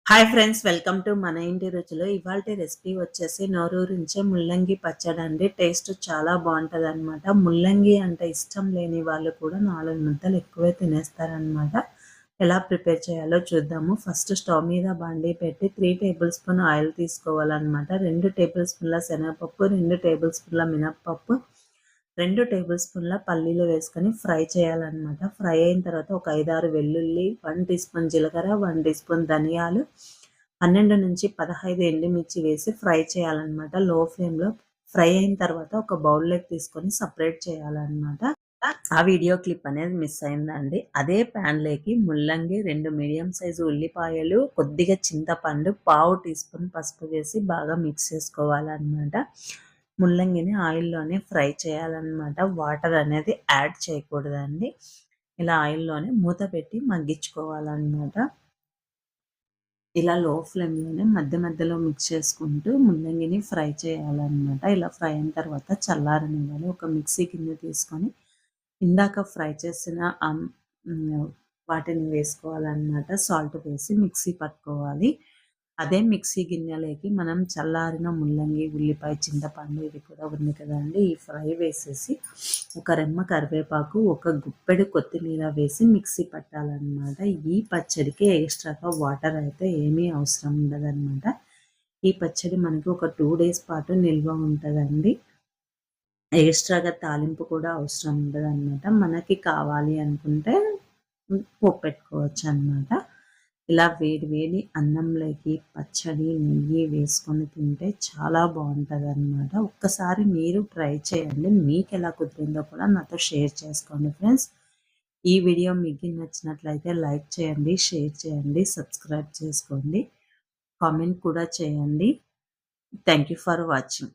Hi friends, welcome to మన ఇంటి రుచులు. ఇవాల్టి రెసిపీ వచ్చేసి నోరూరించే ముల్లంగి పచ్చడి అండి. టేస్ట్ చాలా బాగుంటుంది అనమాట. ముల్లంగి అంటే ఇష్టం లేని వాళ్ళు కూడా 4 ముద్దలు ఎక్కువే తినేస్తారనమాట. ఎలా ప్రిపేర్ చేయాలో చూద్దాము. ఫస్ట్ స్టవ్ మీద బాండీ పెట్టి 3 టేబుల్ స్పూన్ ఆయిల్ తీసుకోవాలన్నమాట. 2 టేబుల్ స్పూన్ల శనగపప్పు, 2 టేబుల్ స్పూన్ల మినప్పప్పు, 2 టేబుల్ స్పూన్ల పల్లీలు వేసుకొని ఫ్రై చేయాలన్నమాట. ఫ్రై అయిన తర్వాత ఒక 5-6 వెల్లుల్లి, 1 టీ స్పూన్ జీలకర్ర, 1 టీ స్పూన్ ధనియాలు, 12-15 ఎండుమిర్చి వేసి ఫ్రై చేయాలన్నమాట. లో ఫ్లేమ్లో ఫ్రై అయిన తర్వాత ఒక బౌల్లోకి తీసుకొని సపరేట్ చేయాలన్నమాట. ఆ వీడియో క్లిప్ అనేది మిస్ అయిందండి. అదే ప్యాన్లోకి ముల్లంగి, 2 మీడియం సైజు ఉల్లిపాయలు, కొద్దిగా చింతపండు, పావు టీ స్పూన్ పసుపు వేసి బాగా మిక్స్ చేసుకోవాలన్నమాట. ముల్లంగిని ఆయిల్లోనే ఫ్రై చేయాలన్నమాట. వాటర్ అనేది యాడ్ చేయకూడదండి. ఇలా ఆయిల్లోనే మూత పెట్టి మగ్గించుకోవాలన్నమాట. ఇలా లో ఫ్లేమ్లోనే మధ్య మధ్యలో మిక్స్ చేసుకుంటూ ముల్లంగిని ఫ్రై చేయాలన్నమాట. ఇలా ఫ్రై అయిన తర్వాత చల్లారనివ్వాలి. ఒక మిక్సీ గిన్నె తీసుకొని ఇందాక ఫ్రై చేసిన వాటిని వేసుకోవాలన్నమాట. సాల్ట్ వేసి మిక్సీ పట్టుకోవాలి. అదే మిక్సీ గిన్నెలోకి మనం చల్లారిన ముల్లంగి, ఉల్లిపాయ, చింతపండు ఇది కూడా ఉంది కదండి, ఈ ఫ్రై వేసేసి ఒక రెమ్మ కరివేపాకు, ఒక గుప్పెడు కొత్తిమీర వేసి మిక్సీ పట్టాలన్నమాట. ఈ పచ్చడికి ఎక్స్ట్రాగా వాటర్ అయితే ఏమీ అవసరం ఉండదన్నమాట. ఈ పచ్చడి మనకి ఒక 2 డేస్ పాటు నిల్వ ఉంటుందండి. ఎక్స్ట్రాగా తాలింపు కూడా అవసరం ఉండదన్నమాట. మనకి కావాలి అనుకుంటే పోపు పెట్టుకోవచ్చు అన్నమాట. ఇలా వేడి వేడి అన్నంలోకి పచ్చడి, నెయ్యి వేసుకొని తింటే చాలా బాగుంటుందన్నమాట. ఒక్కసారి మీరు ట్రై చేయండి. మీకు ఎలా కుదిరిందో కూడా నాతో షేర్ చేసుకోండి ఫ్రెండ్స్. ఈ వీడియో మీకు నచ్చినట్లయితే లైక్ చేయండి, షేర్ చేయండి, సబ్స్క్రైబ్ చేసుకోండి, కామెంట్ కూడా చేయండి. Thank you for watching.